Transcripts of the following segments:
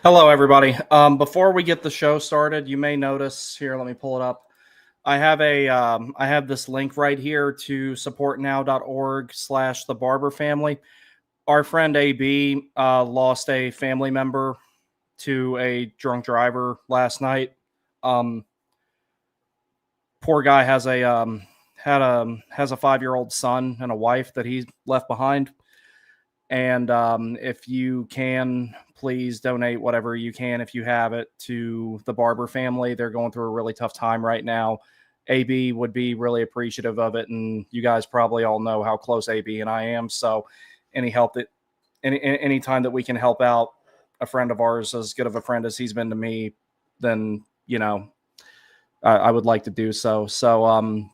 Hello, everybody. Before we get the show started, you may notice here. Let me pull it up. I have this link right here to supportnow.org/the Barber family. Our friend AB lost a family member to a drunk driver last night. Poor guy has a 5-year-old son and a wife that he left behind. And if you can, please donate whatever you can, if you have it, to the Barber family. They're going through a really tough time right now. AB would be really appreciative of it, and you guys probably all know how close AB and I am. So any time that we can help out a friend of ours, as good of a friend as he's been to me, then, I would like to do so. So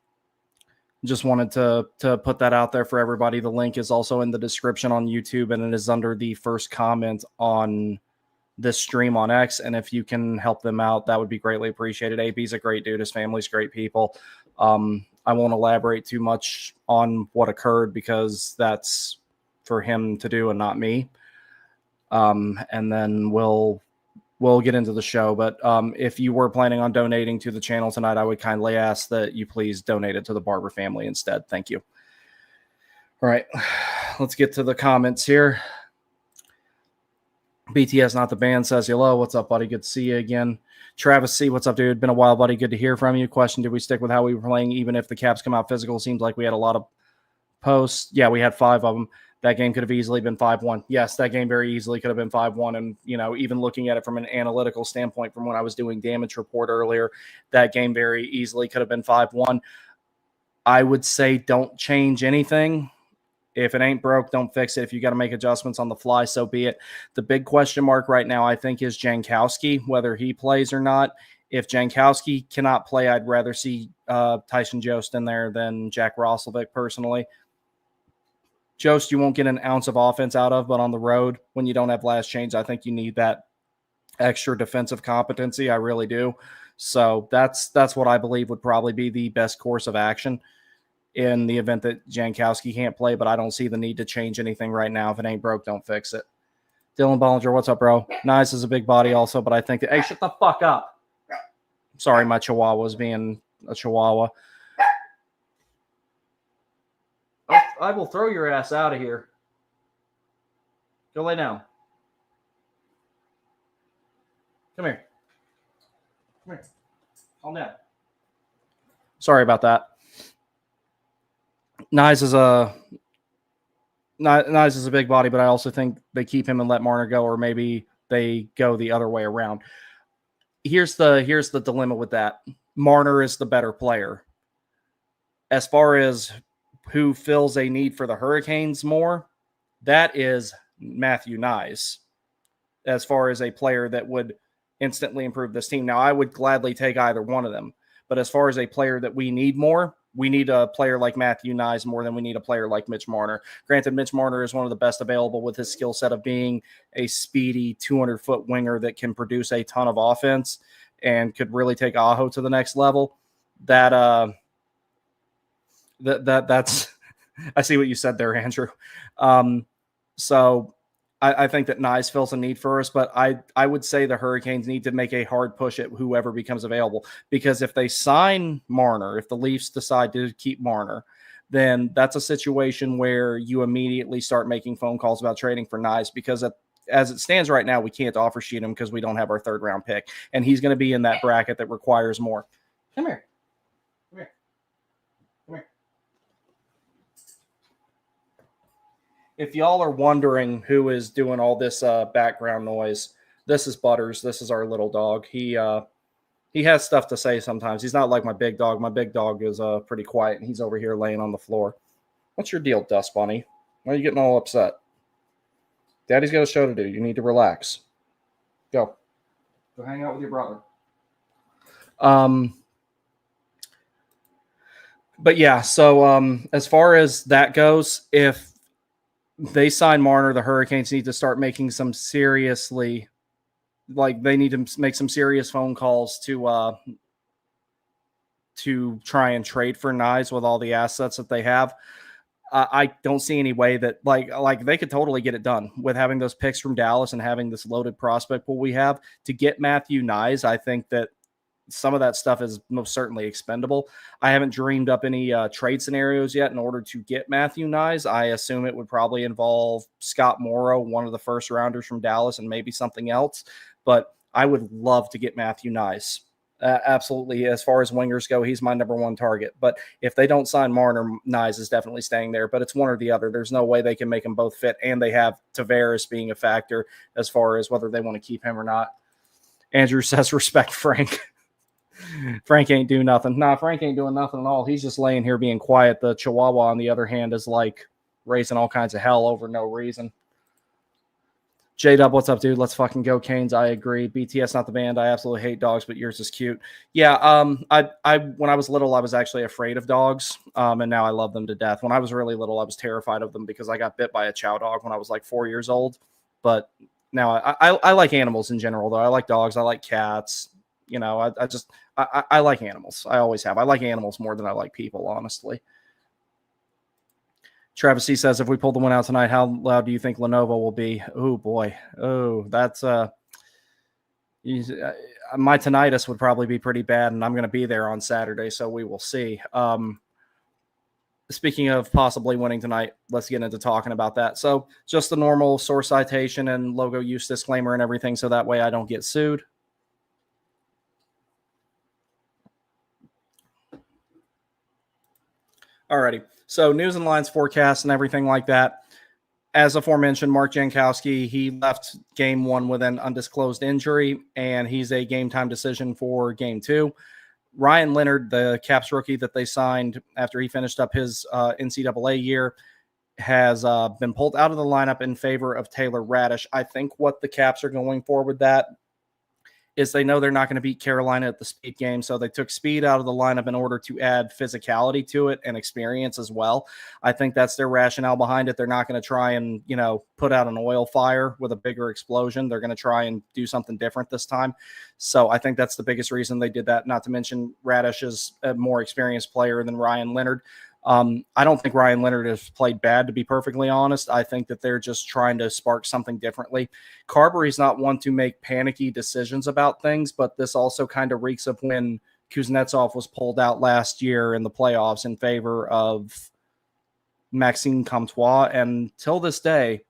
just wanted to put that out there for everybody. The link is also in the description on YouTube, and it is under the first comment on this stream on X. And if you can help them out, that would be greatly appreciated. AB's a great dude. His family's great people. I won't elaborate too much on what occurred because that's for him to do and not me. And then we'll get into the show. But if you were planning on donating to the channel tonight, I would kindly ask that you please donate it to the Barber family instead. Thank you. All right, let's get to the comments here. BTS Not the Band says, hello, what's up, buddy? Good to see you again. Travis C, what's up, dude? Been a while, buddy. Good to hear from you. Question, did we stick with how we were playing even if the caps come out physical? Seems like we had a lot of posts. Yeah, we had 5 of them. That game could have easily been 5-1. Yes, that game very easily could have been 5-1. And, even looking at it from an analytical standpoint, from when I was doing damage report earlier, that game very easily could have been 5-1. I would say don't change anything. If it ain't broke, don't fix it. If you got to make adjustments on the fly, so be it. The big question mark right now, I think, is Jankowski, whether he plays or not. If Jankowski cannot play, I'd rather see Tyson Jost in there than Jack Roslovic, personally. Jost, you won't get an ounce of offense out of, but on the road, when you don't have last change, I think you need that extra defensive competency. I really do. So that's what I believe would probably be the best course of action in the event that Jankowski can't play, but I don't see the need to change anything right now. If it ain't broke, don't fix it. Dylan Bollinger, what's up, bro? Nice is a big body also, but I think that, hey, shut the fuck up. Sorry, my Chihuahua's being a Chihuahua. I will throw your ass out of here. Go lay down. Come here. Come here. Calm down. Sorry about that. Nyes is a big body, but I also think they keep him and let Marner go, or maybe they go the other way around. Here's the dilemma with that. Marner is the better player. As far as who fills a need for the Hurricanes more, that is Matthew Nyes, as far as a player that would instantly improve this team. Now, I would gladly take either one of them, but as far as a player that we need more, we need a player like Matthew Nyes more than we need a player like Mitch Marner. Granted, Mitch Marner is one of the best available with his skill set of being a speedy 200-foot winger that can produce a ton of offense and could really take Aho to the next level. That's I see what you said there, Andrew. So I think that Nyes fills a need for us, but I would say the Hurricanes need to make a hard push at whoever becomes available, because if they sign Marner, if the Leafs decide to keep Marner, then that's a situation where you immediately start making phone calls about trading for Nyes, because as it stands right now, we can't offer sheet him because we don't have our 3rd round pick, and he's going to be in that bracket that requires more. Come here. Come here. Come here. If y'all are wondering who is doing all this background noise, this is Butters. This is our little dog. He has stuff to say sometimes. He's not like my big dog. My big dog is pretty quiet, and he's over here laying on the floor. What's your deal, Dust Bunny? Why are you getting all upset? Daddy's got a show to do. You need to relax. Go hang out with your brother. But yeah, so as far as that goes, if they sign Marner, the Hurricanes need to start making some seriously, they need to make some serious phone calls to try and trade for Nyes with all the assets that they have. I don't see any way that like they could totally get it done with having those picks from Dallas and having this loaded prospect pool we have to get Matthew Nyes. I think that some of that stuff is most certainly expendable. I haven't dreamed up any trade scenarios yet in order to get Matthew Nyes. I assume it would probably involve Scott Morrow, one of the first rounders from Dallas, and maybe something else. But I would love to get Matthew Nyes. Absolutely. As far as wingers go, he's my number one target. But if they don't sign Marner, Nyes is definitely staying there. But it's one or the other. There's no way they can make them both fit. And they have Tavares being a factor as far as whether they want to keep him or not. Andrew says, respect Frank. Frank ain't doing nothing. Nah, Frank ain't doing nothing at all. He's just laying here being quiet. The Chihuahua, on the other hand, is like raising all kinds of hell over no reason. J-Dub, what's up, dude? Let's fucking go, Canes. I agree. BTS, not the band. I absolutely hate dogs, but yours is cute. Yeah, I when I was little, I was actually afraid of dogs, and now I love them to death. When I was really little, I was terrified of them because I got bit by a chow dog when I was like 4 years old. But now I like animals in general, though. I like dogs. I like cats. You know, I like animals. I always have. I like animals more than I like people, honestly. Travis C says, if we pull the one out tonight, how loud do you think Lenovo will be? Oh, boy. Oh, that's my tinnitus would probably be pretty bad, and I'm going to be there on Saturday, so we will see. Speaking of possibly winning tonight, let's get into talking about that. So just the normal source citation and logo use disclaimer and everything, so that way I don't get sued. Alrighty, so news and lines forecast and everything like that. As aforementioned, Mark Jankowski, he left game one with an undisclosed injury, and he's a game time decision for game two. Ryan Leonard, the Caps rookie that they signed after he finished up his NCAA year, has been pulled out of the lineup in favor of Taylor Radish. I think what the Caps are going for with that is they know they're not going to beat Carolina at the speed game, so they took speed out of the lineup in order to add physicality to it and experience as well. I think that's their rationale behind it. They're not going to try and, put out an oil fire with a bigger explosion. They're going to try and do something different this time. So I think that's the biggest reason they did that, not to mention Radish is a more experienced player than Ryan Leonard. I don't think Ryan Leonard has played bad, to be perfectly honest. I think that they're just trying to spark something differently. Carberry's not one to make panicky decisions about things, but this also kind of reeks of when Kuznetsov was pulled out last year in the playoffs in favor of Maxime Comtois. And till this day,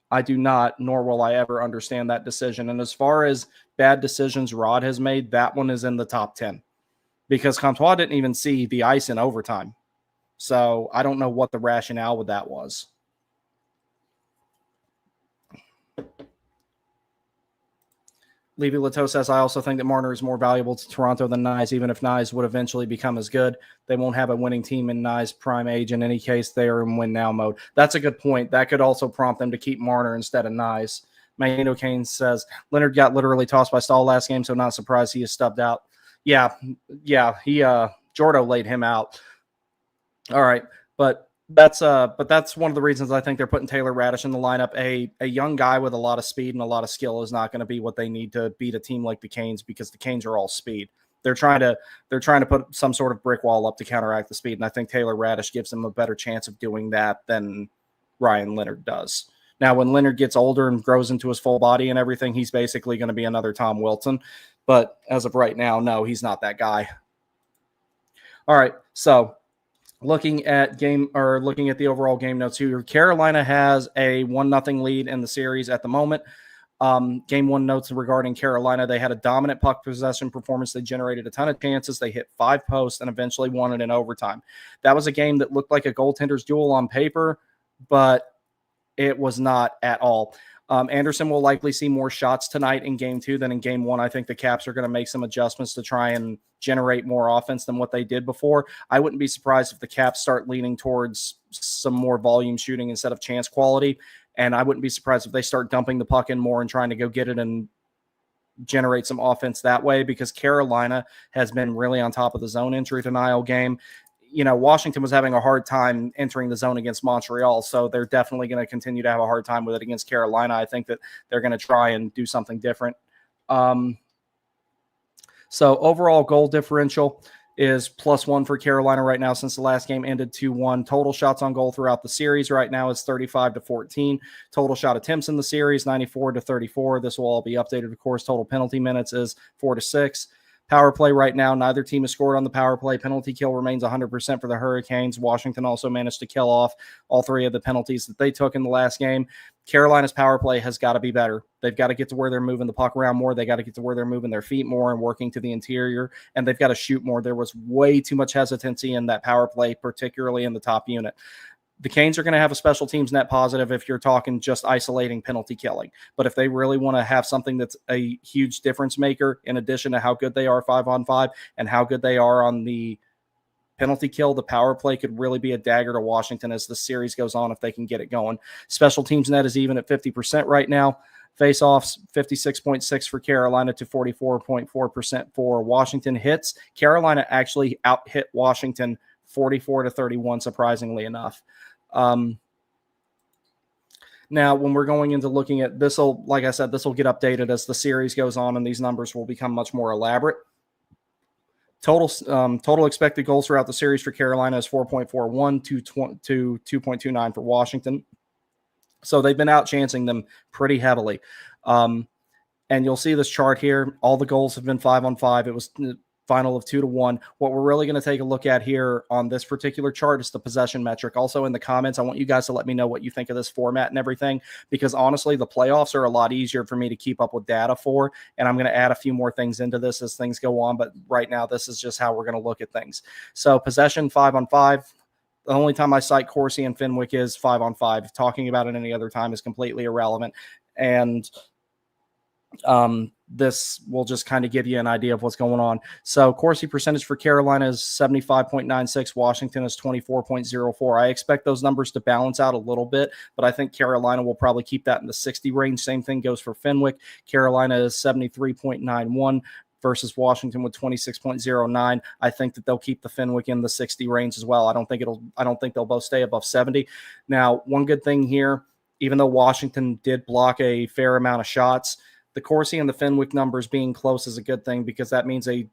I do not, nor will I ever understand that decision. And as far as bad decisions Rod has made, that one is in the top 10 because Comtois didn't even see the ice in overtime. So I don't know what the rationale with that was. Levy Leto says, I also think that Marner is more valuable to Toronto than Nyes, even if Nyes would eventually become as good. They won't have a winning team in Nyes' prime age. In any case, they are in win-now mode. That's a good point. That could also prompt them to keep Marner instead of Nyes. Magneto Kane says, Leonard got literally tossed by Stahl last game, so not surprised he is stubbed out. Yeah, he Jordo laid him out. All right, but that's one of the reasons I think they're putting Taylor Radish in the lineup. A young guy with a lot of speed and a lot of skill is not going to be what they need to beat a team like the Canes because the Canes are all speed. They're trying to put some sort of brick wall up to counteract the speed, and I think Taylor Radish gives them a better chance of doing that than Ryan Leonard does. Now, when Leonard gets older and grows into his full body and everything, he's basically going to be another Tom Wilson. But as of right now, no, he's not that guy. All right, so looking at the overall game notes here, Carolina has a 1-0 lead in the series at the moment. Game one notes regarding Carolina: they had a dominant puck possession performance. They generated a ton of chances. They hit 5 posts and eventually won it in overtime. That was a game that looked like a goaltender's duel on paper, but it was not at all. Anderson will likely see more shots tonight in game 2 than in game 1. I think the Caps are going to make some adjustments to try and generate more offense than what they did before. I wouldn't be surprised if the Caps start leaning towards some more volume shooting instead of chance quality. And I wouldn't be surprised if they start dumping the puck in more and trying to go get it and generate some offense that way, because Carolina has been really on top of the zone entry denial game. Washington was having a hard time entering the zone against Montreal, so they're definitely going to continue to have a hard time with it against Carolina. I think that they're going to try and do something different. So overall goal differential is +1 for Carolina right now since the last game ended 2-1. Total shots on goal throughout the series right now is 35-14. Total shot attempts in the series, 94-34. This will all be updated, of course. Total penalty minutes is 4-6. Power play right now, neither team has scored on the power play. Penalty kill remains 100% for the Hurricanes. Washington also managed to kill off all 3 of the penalties that they took in the last game. Carolina's power play has got to be better. They've got to get to where they're moving the puck around more. They got to get to where they're moving their feet more and working to the interior, and they've got to shoot more. There was way too much hesitancy in that power play, particularly in the top unit. The Canes are going to have a special teams net positive if you're talking just isolating penalty killing. But if they really want to have something that's a huge difference maker, in addition to how good they are 5-on-5 and how good they are on the penalty kill, the power play could really be a dagger to Washington as the series goes on if they can get it going. Special teams net is even at 50% right now. Face-offs, 56.6 for Carolina to 44.4% for Washington. Hits, Carolina actually out-hit Washington 44-31, surprisingly enough. Now, when we're going into looking at this, like I said, this will get updated as the series goes on, and these numbers will become much more elaborate. Total expected goals throughout the series for Carolina is 4.41 to 2.29 for Washington. So they've been outchancing them pretty heavily. And you'll see this chart here. All the goals have been 5-on-5. It was final of 2-1. What we're really going to take a look at here on this particular chart is the possession metric. Also in the comments, I want you guys to let me know what you think of this format and everything, because honestly, the playoffs are a lot easier for me to keep up with data for, and I'm going to add a few more things into this as things go on, but right now, this is just how we're going to look at things. So possession 5-on-5. The only time I cite Corsi and Fenwick is 5-on-5. Talking about it any other time is completely irrelevant. And this will just kind of give you an idea of what's going on. So Corsi percentage for Carolina is 75.96. Washington is 24.04. I expect those numbers to balance out a little bit, but I think Carolina will probably keep that in the 60 range. Same thing goes for Fenwick. Carolina is 73.91 versus Washington with 26.09. I think that they'll keep the Fenwick in the 60 range as well. I don't think they'll both stay above 70. Now, one good thing here, even though Washington did block a fair amount of shots, the Corsi and the Fenwick numbers being close is a good thing, because that means a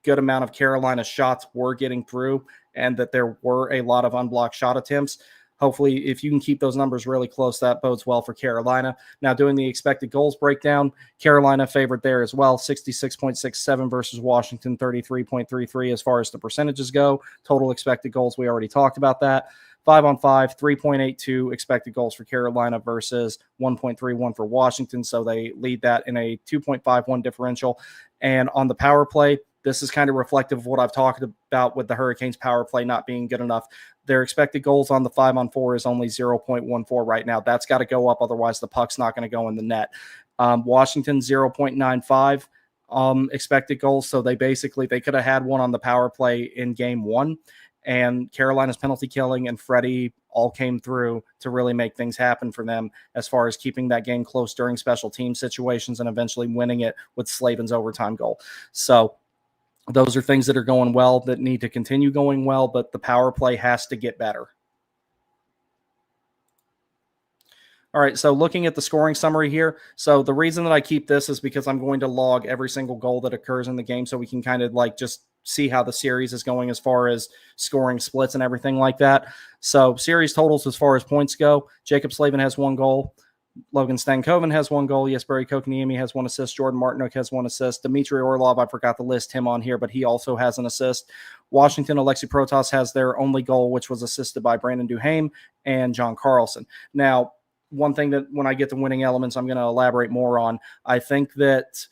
good amount of Carolina shots were getting through and that there were a lot of unblocked shot attempts. Hopefully, if you can keep those numbers really close, that bodes well for Carolina. Now, doing the expected goals breakdown, Carolina favored there as well, 66.67 versus Washington, 33.33 as far as the percentages go. Total expected goals, we already talked about that. 5-on-5, 3.82 expected goals for Carolina versus 1.31 for Washington. So they lead that in a 2.51 differential. And on the power play, this is kind of reflective of what I've talked about with the Hurricanes power play not being good enough. Their expected goals on the 5-on-4 is only 0.14 right now. That's got to go up. Otherwise, the puck's not going to go in the net. Washington, 0.95 expected goals. So they could have had one on the power play in game one. And Carolina's penalty killing and Freddie all came through to really make things happen for them as far as keeping that game close during special team situations and eventually winning it with Slavin's overtime goal. So those are things that are going well that need to continue going well, but the power play has to get better. All right, so looking at the scoring summary here. So the reason that I keep this is because I'm going to log every single goal that occurs in the game so we can kind of like just see how the series is going as far as scoring splits and everything like that. So series totals as far as points go, Jacob Slavin has 1 goal. Logan Stankoven has 1 goal. Jesperi Kotkaniemi has 1 assist. Jordan Martinook has 1 assist. Dmitry Orlov, I forgot to list him on here, but he also has an assist. Washington, Alexei Protas has their only goal, which was assisted by Brandon Duhaime and John Carlson. Now, one thing that when I get to winning elements, I'm going to elaborate more on. I think that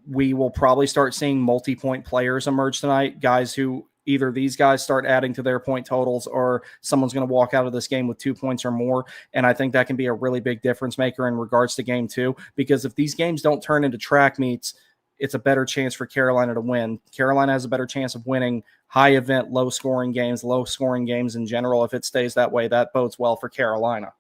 we will probably start seeing multi-point players emerge tonight, guys who either these guys start adding to their point totals or someone's going to walk out of this game with 2 points or more. And I think that can be a really big difference maker in regards to game 2, because if these games don't turn into track meets, it's a better chance for Carolina to win. Carolina has a better chance of winning high event, low scoring games in general. If it stays that way, that bodes well for Carolina.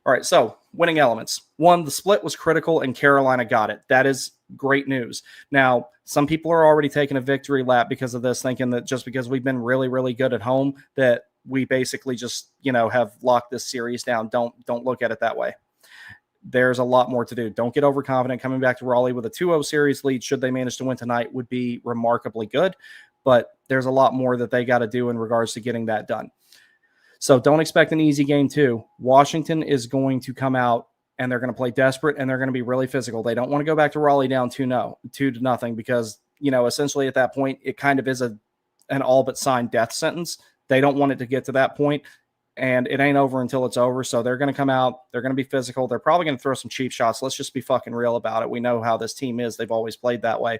All right, so winning elements. 1, the split was critical and Carolina got it. That is great news. Now, some people are already taking a victory lap because of this, thinking that just because we've been really, really good at home that we basically just, have locked this series down. Don't look at it that way. there's a lot more to do. Don't get overconfident. Coming back to Raleigh with a 2-0 series lead, should they manage to win tonight, would be remarkably good. But there's a lot more that they got to do in regards to getting that done. So don't expect an easy game too. Washington is going to come out and they're going to play desperate and they're going to be really physical. They don't want to go back to Raleigh down 2-0 because, essentially at that point, it kind of is an all but signed death sentence. They don't want it to get to that point, and it ain't over until it's over. So they're going to come out. They're going to be physical. They're probably going to throw some cheap shots. Let's just be fucking real about it. We know how this team is. They've always played that way.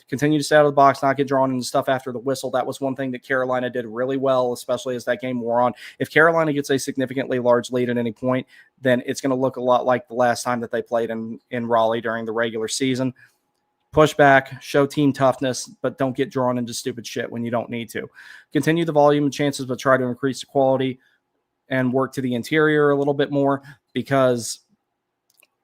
Continue to stay out of the box, not get drawn into stuff after the whistle. That was one thing that Carolina did really well, especially as that game wore on. If Carolina gets a significantly large lead at any point, then it's going to look a lot like the last time that they played in Raleigh during the regular season. Push back, show team toughness, but don't get drawn into stupid shit when you don't need to. Continue the volume and chances, but try to increase the quality and work to the interior a little bit more, because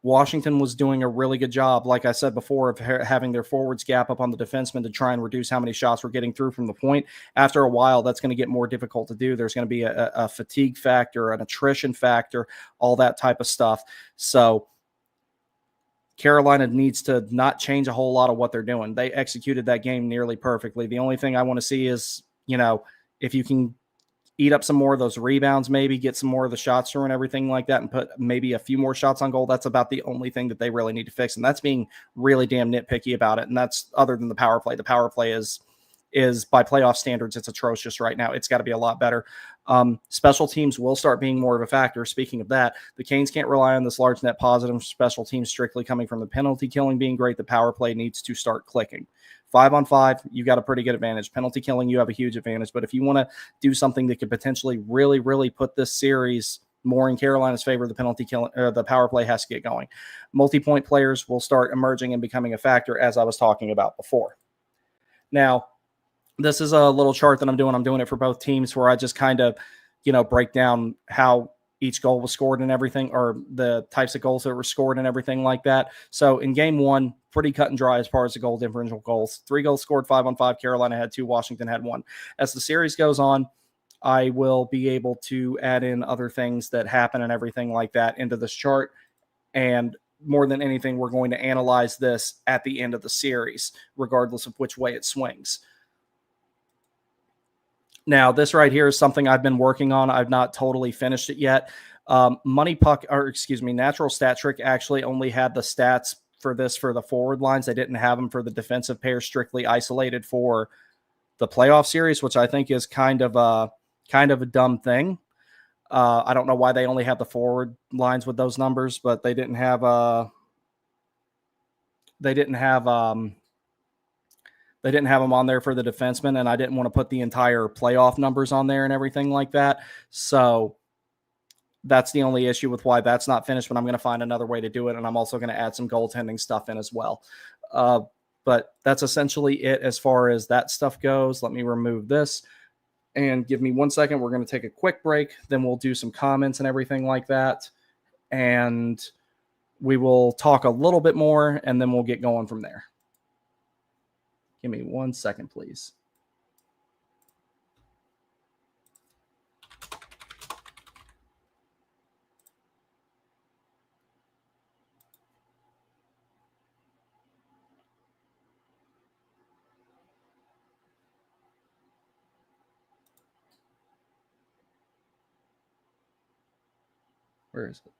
Washington was doing a really good job, like I said before, of having their forwards gap up on the defensemen to try and reduce how many shots we're getting through from the point. After a while, that's going to get more difficult to do. There's going to be a fatigue factor, an attrition factor, all that type of stuff. So Carolina needs to not change a whole lot of what they're doing. They executed that game nearly perfectly. The only thing I want to see is, if you can eat up some more of those rebounds, maybe get some more of the shots through and everything like that, and put maybe a few more shots on goal. That's about the only thing that they really need to fix. And that's being really damn nitpicky about it. And that's other than the power play. The power play is by playoff standards, it's atrocious right now. It's got to be a lot better. Special teams will start being more of a factor. Speaking of that, the Canes can't rely on this large net positive special teams strictly coming from the penalty killing being great. The power play needs to start clicking. 5-on-5, you got a pretty good advantage. Penalty killing, you have a huge advantage. But if you want to do something that could potentially really, really put this series more in Carolina's favor, the penalty killing, the power play has to get going. Multi-point players will start emerging and becoming a factor, as I was talking about before. Now, this is a little chart that I'm doing. I'm doing it for both teams, where I just kind of, break down how each goal was scored and everything, or the types of goals that were scored and everything like that. So in game one, pretty cut and dry as far as the goal differential goals. 3 goals scored, 5-on-5. Carolina had 2. Washington had 1. As the series goes on, I will be able to add in other things that happen and everything like that into this chart. And more than anything, we're going to analyze this at the end of the series, regardless of which way it swings. Now, this right here is something I've been working on. I've not totally finished it yet. Natural Stat Trick actually only had the stats for this for the forward lines. They didn't have them for the defensive pair, strictly isolated for the playoff series, which I think is kind of a dumb thing. I don't know why they only have the forward lines with those numbers, but they didn't have them on there for the defensemen, and I didn't want to put the entire playoff numbers on there and everything like that. So that's the only issue with why that's not finished, but I'm going to find another way to do it, and I'm also going to add some goaltending stuff in as well. But that's essentially it as far as that stuff goes. Let me remove this and give me 1 second. We're going to take a quick break. Then we'll do some comments and everything like that, and we will talk a little bit more, and then we'll get going from there. Give me 1 second, please. Where is it?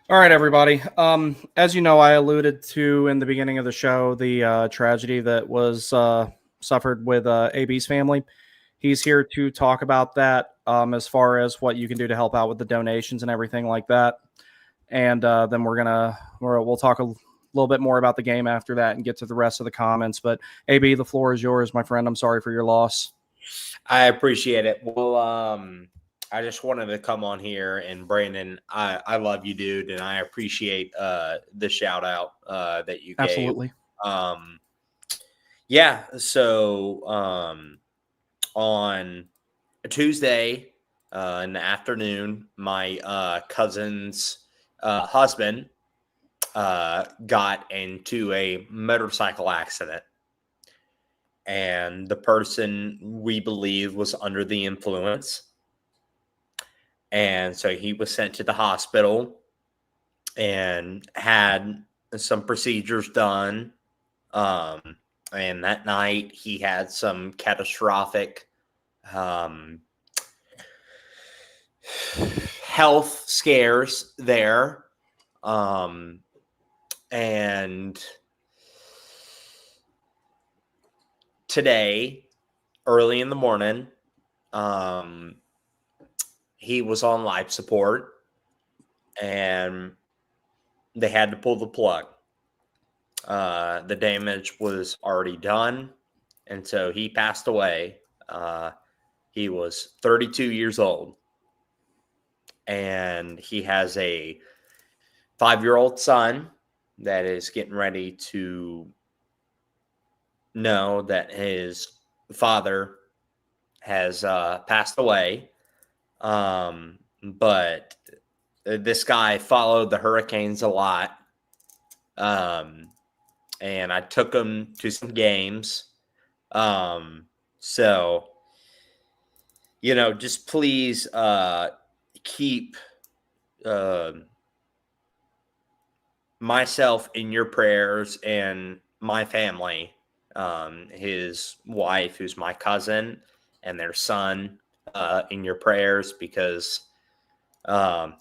All right, everybody. As you know, I alluded to in the beginning of the show the tragedy that was suffered with AB's family. He's here to talk about that as far as what you can do to help out with the donations and everything like that. And then we'll talk a little bit more about the game after that and get to the rest of the comments. But AB, the floor is yours, my friend. I'm sorry for your loss. I appreciate it. Well, I just wanted to come on here, and Brandon, I love you, dude, and I appreciate the shout out that you gave. Absolutely. Yeah. So on Tuesday in the afternoon, my cousin's husband got into a motorcycle accident. And the person, we believe, was under the influence. And so he was sent to the hospital and had some procedures done. And that night he had some catastrophic health scares there. And today, early in the morning, he was on life support and they had to pull the plug. The damage was already done, and so he passed away. He was 32 years old, and he has a 5-year-old son that is getting ready to know that his father has passed away. But this guy followed the Hurricanes a lot. And I took him to some games. So, just please keep myself in your prayers and my family, his wife, who's my cousin, and their son in your prayers, because, a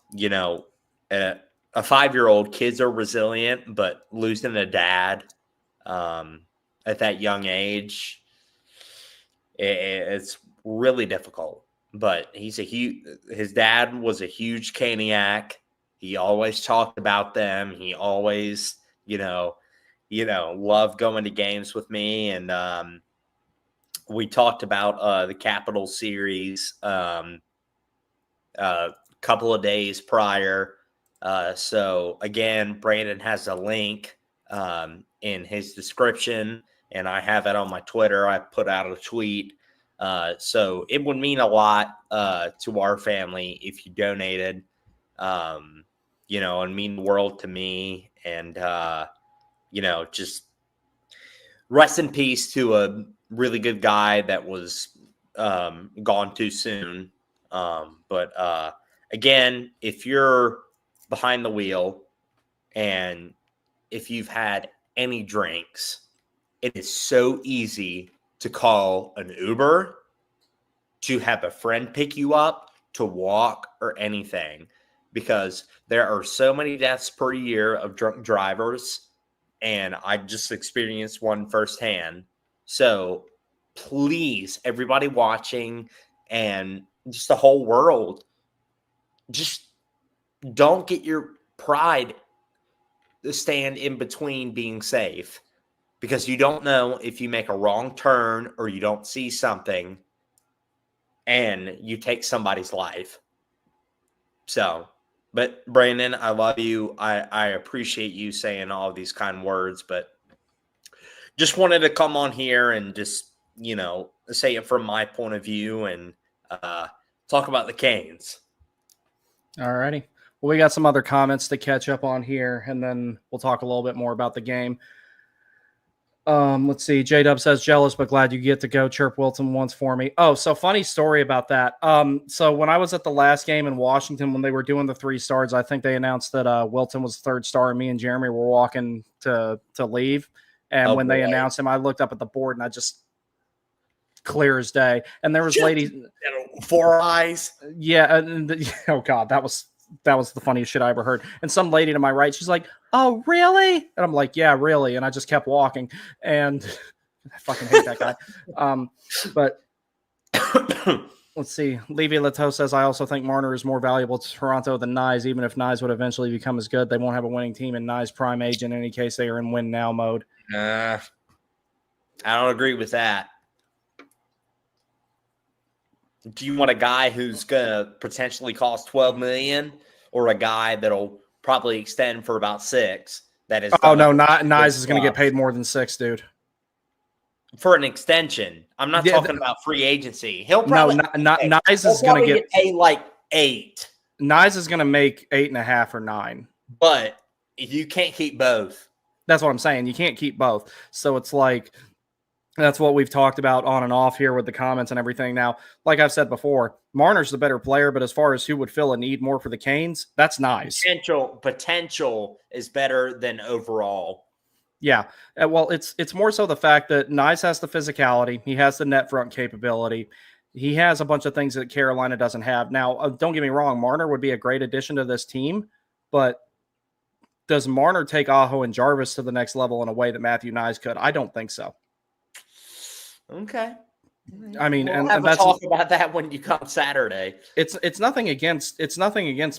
5-year-old, kids are resilient, but losing a dad at that young age, it's really difficult. But his dad was a huge Caniac. He always talked about them. He always, loved going to games with me. And we talked about the Capital Series a couple of days prior. So again, Brandon has a link in his description, and I have it on my Twitter. I put out a tweet. So it would mean a lot to our family if you donated, and mean the world to me. And, just rest in peace to a really good guy that was gone too soon. But again, if you're behind the wheel and if you've had any drinks, it is so easy to call an Uber, to have a friend pick you up, to walk, or anything, because there are so many deaths per year of drunk drivers, and I just experienced one firsthand. So please, everybody watching and just the whole world, just don't get your pride to stand in between being safe, because you don't know if you make a wrong turn or you don't see something and you take somebody's life. So, but Brandon, I love you. I appreciate you saying all of these kind words, but just wanted to come on here and just, say it from my point of view and talk about the Canes. All righty. Well, we got some other comments to catch up on here, and then we'll talk a little bit more about the game. Let's see. J-Dub says, jealous, but glad you get to go. Chirp Wilton once for me. Oh, so funny story about that. So when I was at the last game in Washington, when they were doing the 3 stars, I think they announced that Wilton was the 3rd star, and me and Jeremy were walking to leave. And when they announced him, I looked up at the board, and I just clear as day. And there was ladies, 4 eyes. Yeah. Oh God, that was that was the funniest shit I ever heard. And some lady to my right, she's like, "Oh, really?" And I'm like, "Yeah, really." And I just kept walking. And I fucking hate that guy. But let's see. Levy Leto says, "I also think Marner is more valuable to Toronto than Nyes. Even if Nyes would eventually become as good, they won't have a winning team in Nyes' prime age. In any case, they are in win now mode." I don't agree with that. Do you want a guy who's gonna potentially cost $12 million, or a guy that'll probably extend for about $6 million? That is. Oh no, Nyes is going to get paid more than $6 million, dude. For an extension. I'm not talking about free agency. He'll probably Nyes is going to get paid like $8 million. Nyes is going to make $8.5 million or $9 million. But you can't keep both. That's what I'm saying. You can't keep both. So it's like, that's what we've talked about on and off here with the comments and everything. Now, like I've said before, Marner's the better player, but as far as who would fill a need more for the Canes, that's nice. Potential is better than overall. Yeah. Well, it's more so the fact that Nyes has the physicality. He has the net front capability. He has a bunch of things that Carolina doesn't have. Now, don't get me wrong. Marner would be a great addition to this team, but does Marner take Aho and Jarvis to the next level in a way that Matthew Nyes could? I don't think so. Okay. I mean, we'll have a talk about that when you come Saturday. It's nothing against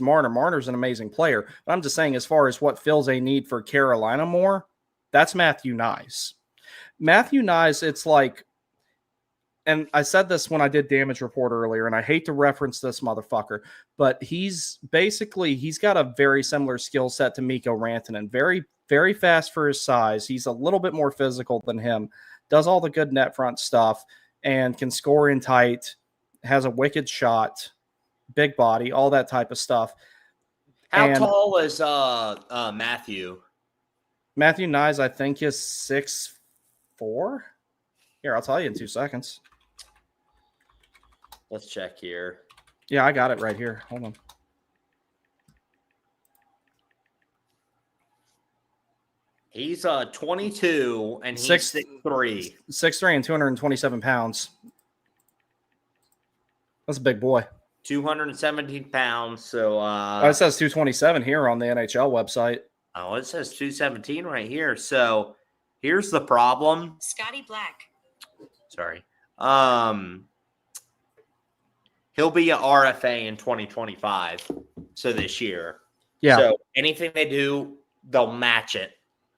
Marner. Marner's an amazing player. But I'm just saying, as far as what fills a need for Carolina more, that's Matthew Nyes. Matthew Nyes, it's like, and I said this when I did Damage Report earlier, and I hate to reference this motherfucker, but he's got a very similar skill set to Mikko Rantanen. Very, very fast for his size. He's a little bit more physical than him. Does all the good net front stuff and can score in tight, has a wicked shot, big body, all that type of stuff. How tall is Matthew? Matthew Nyes, I think, is 6'4". Here, I'll tell you in 2 seconds. Let's check here. Yeah, I got it right here. Hold on. He's 22 and he's 6'3". 6'3" and 227 pounds. That's a big boy. 217 pounds. So it says 227 here on the NHL website. Oh, it says 217 right here. So here's the problem. Scotty Black. Sorry. He'll be an RFA in 2025. So this year. Yeah. So anything they do, they'll match it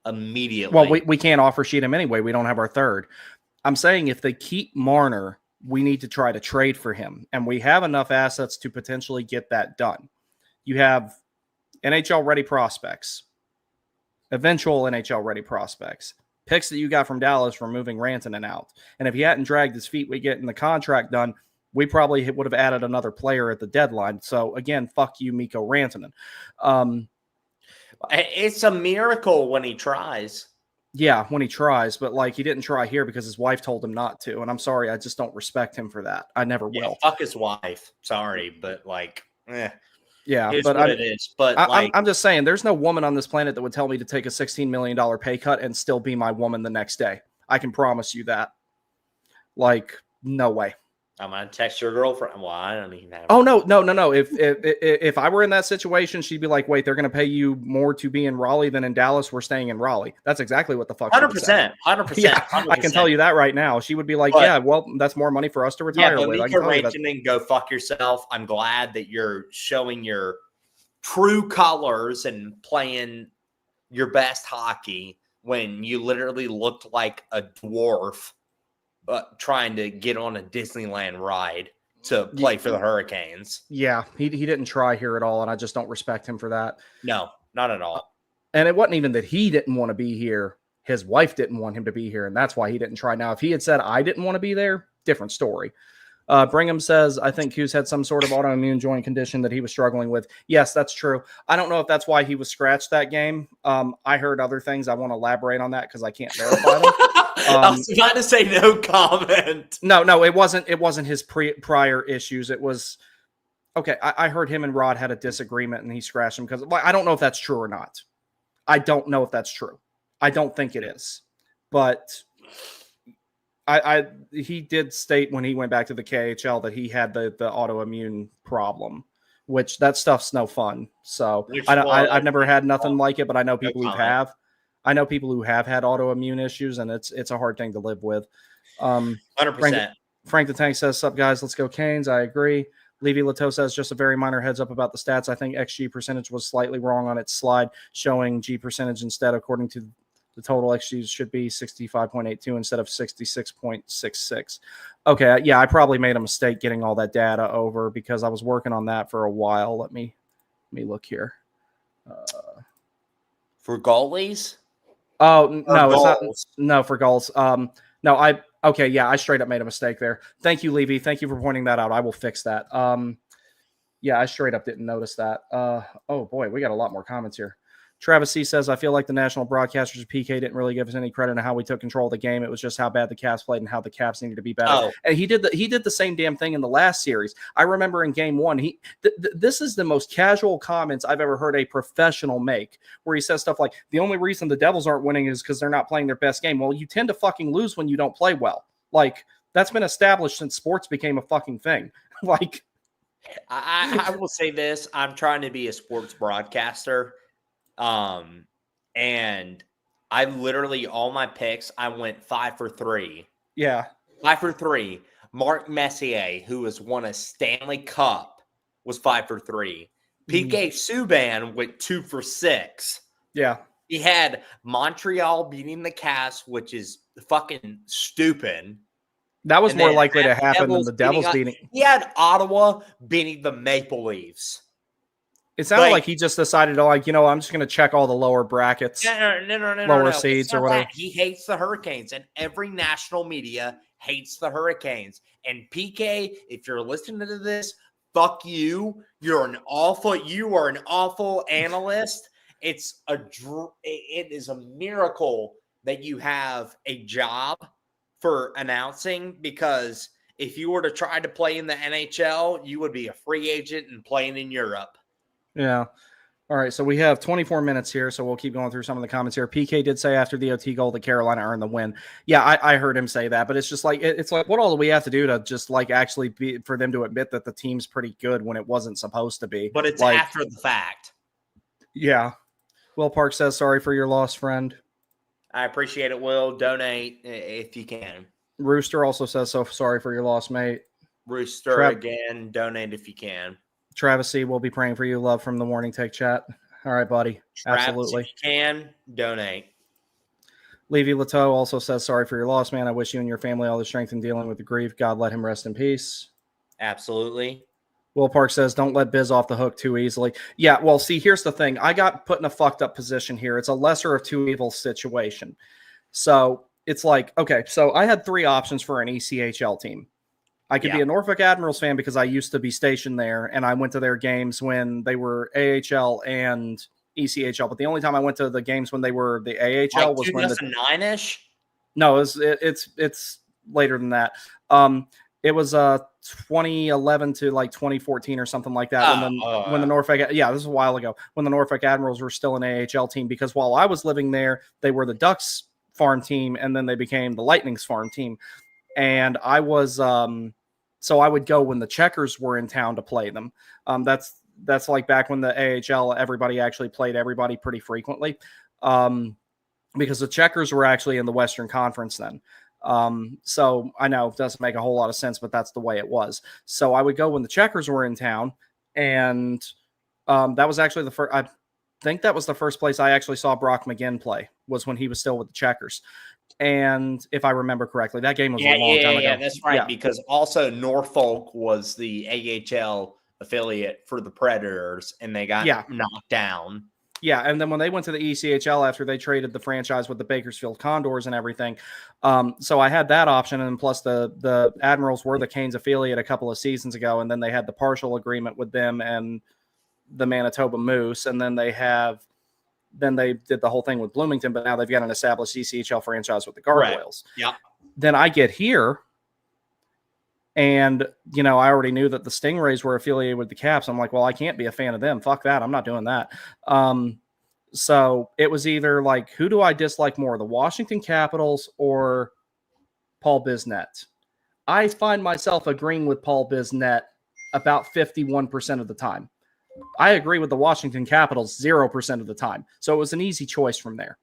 immediately. Well, we can't offer sheet him anyway. We don't have our third. I'm saying if they keep Marner, we need to try to trade for him. And we have enough assets to potentially get that done. You have NHL-ready prospects, eventual NHL-ready prospects, picks that you got from Dallas from moving Rantanen out. And if he hadn't dragged his feet, we getting the contract done, we probably would have added another player at the deadline. So, again, fuck you, Mikko Rantanen. It's a miracle when he tries. Yeah, when he tries, but like he didn't try here because his wife told him not to. And I'm sorry, I just don't respect him for that. I never will. Fuck his wife. Sorry, but like, yeah, but it is. But I'm just saying, there's no woman on this planet that would tell me to take a $16 million pay cut and still be my woman the next day. I can promise you that. Like, no way. I'm gonna text your girlfriend. Well, I don't even have. Oh no. If I were in that situation, she'd be like, "Wait, they're gonna pay you more to be in Raleigh than in Dallas. We're staying in Raleigh." That's exactly what the fuck. 100%. Yeah, I can tell you that right now. She would be like, "Yeah, well, that's more money for us to retire with." I can tell you that. Go fuck yourself. I'm glad that you're showing your true colors and playing your best hockey when you literally looked like a dwarf. Trying to get on a Disneyland ride to play for the Hurricanes. Yeah, he didn't try here at all, and I just don't respect him for that. No, not at all. And it wasn't even that he didn't want to be here. His wife didn't want him to be here, and that's why he didn't try. Now, if he had said, I didn't want to be there, different story. Brigham says, I think Hughes had some sort of autoimmune joint condition that he was struggling with. Yes, that's true. I don't know if that's why he was scratched that game. I heard other things. I won't elaborate on that because I can't verify them. I was about to say no comment. No, it wasn't his prior issues. It was okay. I heard him and Rod had a disagreement and he scratched him because I don't know if that's true or not. I don't know if that's true. I don't think it is, but he did state when he went back to the KHL that he had the autoimmune problem which that stuff's no fun. So Which I've never had nothing like it, but I know no people who comment. have. I know people who have had autoimmune issues, and it's a hard thing to live with. 100%. Frank the Tank says, "Sup guys, let's go Canes." I agree. Levy Lato says, "Just a very minor heads up about the stats. I think XG percentage was slightly wrong on its slide, showing G percentage instead. According to the total XG should be 65.82 instead of 66.66. Okay, yeah, I probably made a mistake getting all that data over because I was working on that for a while. Let me look here. For goalies? Oh no, Or it's not. goals? No, for goals. No, okay, yeah, I straight up made a mistake there. Thank you, Levy. Thank you for pointing that out. I will fix that. Yeah, I straight up didn't notice that. Oh boy, we got a lot more comments here. Travis C says, I feel like the national broadcasters of PK didn't really give us any credit on how we took control of the game. It was just how bad the Caps played and how the Caps needed to be better. Oh. And he did the same damn thing in the last series. I remember in game one, this is the most casual comments I've ever heard a professional make, where he says stuff like, the only reason the Devils aren't winning is because they're not playing their best game. Well, you tend to fucking lose when you don't play well. Like, that's been established since sports became a fucking thing. Like, I will say this. I'm trying to be a sports broadcaster. And I literally, all my picks, I went 5 for 3. Yeah. 5 for 3. Mark Messier, who has won a Stanley Cup, was 5 for 3. PK Subban went 2 for 6. Yeah. He had Montreal beating the Caps, which is fucking stupid. That was more likely to happen than the Devils beating. He had Ottawa beating the Maple Leafs. It sounded like he just decided to, like, I'm just going to check all the lower brackets, lower seeds or whatever. He hates the Hurricanes, and every national media hates the Hurricanes. And PK, if you're listening to this, fuck you. You are an awful analyst. It is a miracle that you have a job for announcing, because if you were to try to play in the NHL, you would be a free agent and playing in Europe. Yeah. All right. So we have 24 minutes here, so we'll keep going through some of the comments here. PK did say after the OT goal that Carolina earned the win. Yeah, I heard him say that, but it's just like, it's like, what all do we have to do to just like actually be for them to admit that the team's pretty good when it wasn't supposed to be? But it's like, after the fact. Yeah. Will Park says, sorry for your loss, friend. I appreciate it, Will. Donate if you can. Rooster also says, so sorry for your loss, mate. Rooster, again, donate if you can. Travis C, we'll be praying for you. Love from the Morning Take Chat. All right, buddy. Travis, absolutely. If you can, donate. Levy Lato also says, sorry for your loss, man. I wish you and your family all the strength in dealing with the grief. God let him rest in peace. Absolutely. Will Park says, don't let Biz off the hook too easily. Yeah, well, see, here's the thing. I got put in a fucked up position here. It's a lesser of two evils situation. So it's like, okay, so I had 3 options for an ECHL team. I could be a Norfolk Admirals fan because I used to be stationed there, and I went to their games when they were AHL and ECHL. But the only time I went to the games when they were the AHL was when 2009-ish? No, it's later than that. It was 2011 to like 2014 or something like that. When the Norfolk, this is a while ago, when the Norfolk Admirals were still an AHL team, because while I was living there, they were the Ducks farm team, and then they became the Lightning's farm team. And I was, so I would go when the Checkers were in town to play them. That's like back when the AHL, everybody actually played everybody pretty frequently. Because the Checkers were actually in the Western Conference then. So I know it doesn't make a whole lot of sense, but that's the way it was. So I would go when the Checkers were in town, and that was actually the first. I think that was the first place I actually saw Brock McGinn play, was when he was still with the Checkers. And if I remember correctly, that game was a long time ago. Yeah, that's right. Yeah. Because also Norfolk was the AHL affiliate for the Predators, and they got knocked down. Yeah, and then when they went to the ECHL after they traded the franchise with the Bakersfield Condors and everything, so I had that option, and plus the Admirals were the Canes affiliate a couple of seasons ago, and then they had the partial agreement with them and the Manitoba Moose, and then they did the whole thing with Bloomington, but now they've got an established ECHL franchise with the Gargoyles. Right. Yeah. Then I get here, and, I already knew that the Stingrays were affiliated with the Caps. I'm like, well, I can't be a fan of them. Fuck that. I'm not doing that. So it was either like, who do I dislike more, the Washington Capitals or Paul Bissonnette? I find myself agreeing with Paul Bissonnette about 51% of the time. I agree with the Washington Capitals 0% of the time. So it was an easy choice from there.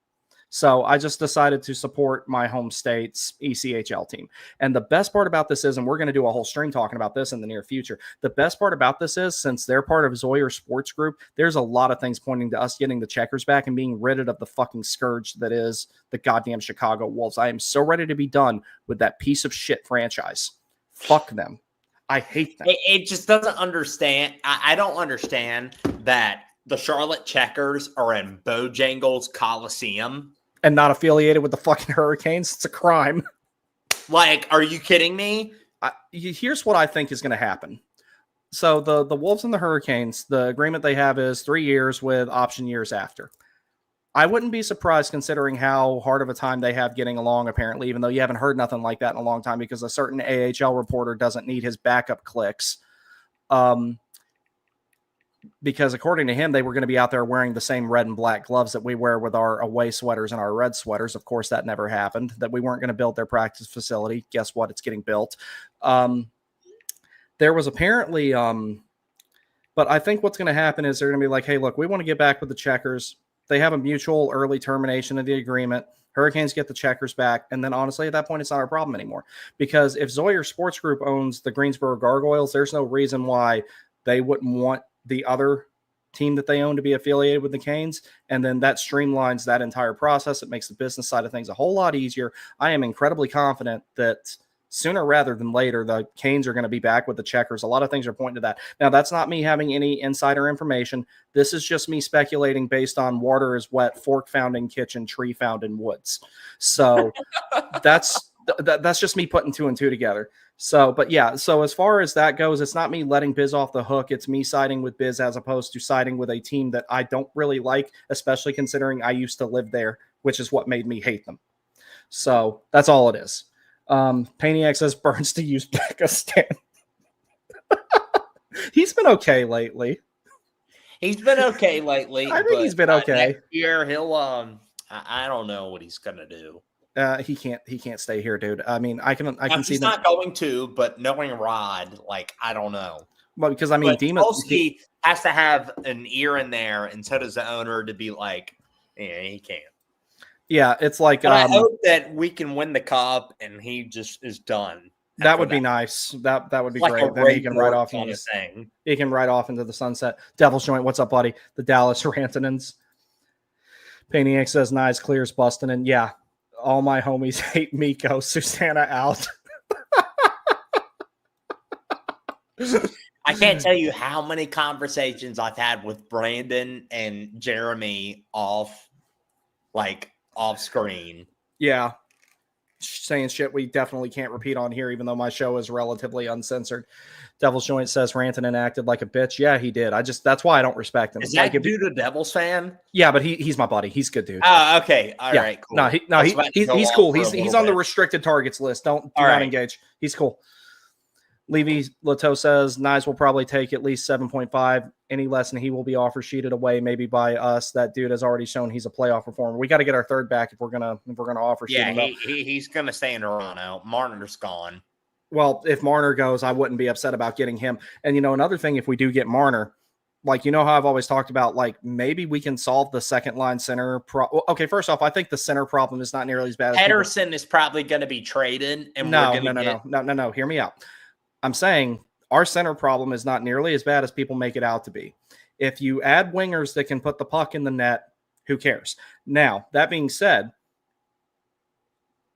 So I just decided to support my home state's ECHL team. And the best part about this is, and we're going to do a whole stream talking about this in the near future, the best part about this is, since they're part of Zoyer Sports Group, there's a lot of things pointing to us getting the Checkers back and being rid of the fucking scourge that is the goddamn Chicago Wolves. I am so ready to be done with that piece of shit franchise. Fuck them. I hate them. It just doesn't understand. I don't understand that the Charlotte Checkers are in Bojangles Coliseum. And not affiliated with the fucking Hurricanes. It's a crime. Like, are you kidding me? Here's what I think is going to happen. So the Wolves and the Hurricanes, the agreement they have is 3 years with option years after. I wouldn't be surprised considering how hard of a time they have getting along, apparently, even though you haven't heard nothing like that in a long time because a certain AHL reporter doesn't need his backup clicks. Because according to him, they were going to be out there wearing the same red and black gloves that we wear with our away sweaters and our red sweaters. Of course, that never happened, that we weren't going to build their practice facility. Guess what? It's getting built. There was apparently, but I think what's going to happen is they're going to be like, hey, look, we want to get back with the Checkers. They have a mutual early termination of the agreement. Hurricanes get the Checkers back. And then honestly, at that point, it's not our problem anymore. Because if Zoyer Sports Group owns the Greensboro Gargoyles, there's no reason why they wouldn't want the other team that they own to be affiliated with the Canes. And then that streamlines that entire process. It makes the business side of things a whole lot easier. I am incredibly confident that sooner rather than later, the Canes are going to be back with the Checkers. A lot of things are pointing to that. Now, that's not me having any insider information. This is just me speculating based on water is wet, fork found in kitchen, tree found in woods. So that's just me putting 2 and 2 together. So, but yeah, so as far as that goes, it's not me letting Biz off the hook. It's me siding with Biz as opposed to siding with a team that I don't really like, especially considering I used to live there, which is what made me hate them. So that's all it is. Paniac says Burns to use Pakistan. He's been okay lately. He's been okay lately. I think he's been okay. Next year he'll I don't know what he's gonna do. He can't stay here, dude. I mean, I can see he's not going to, but knowing Rod, like, I don't know. Well, because I mean, Demon has to have an ear in there, and so does the owner to be like, yeah, he can't. Yeah, it's like I hope that we can win the cup, and he just is done. That would be nice. That would be like great. Then he can ride off into he can ride off into the sunset. Devil's Joint, what's up, buddy? The Dallas Rantanins. Paniac says nice, clears busting, and yeah. All my homies hate Miko. Susanna out. I can't tell you how many conversations I've had with Brandon and Jeremy off screen. Yeah. Saying shit we definitely can't repeat on here, even though my show is relatively uncensored. Devil's Joint says Rantanen acted like a bitch. Yeah, he did. That's why I don't respect him. Is that dude a Devils fan? Yeah, but he's my buddy. He's a good dude. Oh, okay. All right, cool. He's cool. He's on the restricted targets list. Do not engage. He's cool. Levy Lato says Nyes will probably take at least 7.5. Any less, and he will be offer sheeted away, maybe by us. That dude has already shown he's a playoff performer. We got to get our third back if we're gonna offer sheet him. Yeah, he's gonna stay in Toronto. Marner's gone. Well, if Marner goes, I wouldn't be upset about getting him. And another thing, if we do get Marner, like how I've always talked about, like maybe we can solve the second line center. Okay, first off, I think the center problem is not nearly as bad. Pedersen is probably going to be traded, and no. Hear me out. I'm saying our center problem is not nearly as bad as people make it out to be. If you add wingers that can put the puck in the net, who cares? Now, that being said,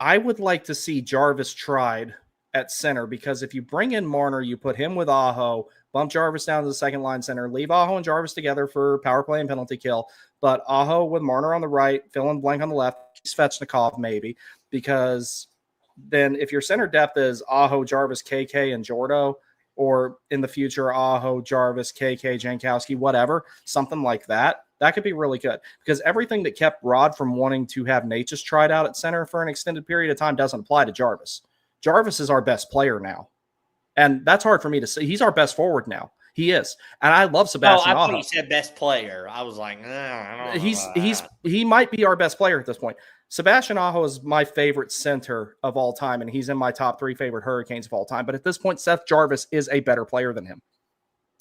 I would like to see Jarvis tried at center, because if you bring in Marner, you put him with Aho, bump Jarvis down to the second line center, leave Aho and Jarvis together for power play and penalty kill, but Aho with Marner on the right, fill in blank on the left, Svechnikov maybe, because then if your center depth is Aho, Jarvis, KK, and Jordo, or in the future, Aho, Jarvis, KK, Jankowski, whatever, something like that, that could be really good, because everything that kept Rod from wanting to have Natchez tried out at center for an extended period of time doesn't apply to Jarvis. Jarvis is our best player now, and that's hard for me to say. He's our best forward now. He is, and I love Sebastian Aho. I thought he said best player. I was like, I don't know. He might be our best player at this point. Sebastian Aho is my favorite center of all time, and he's in my top 3 favorite Hurricanes of all time. But at this point, Seth Jarvis is a better player than him.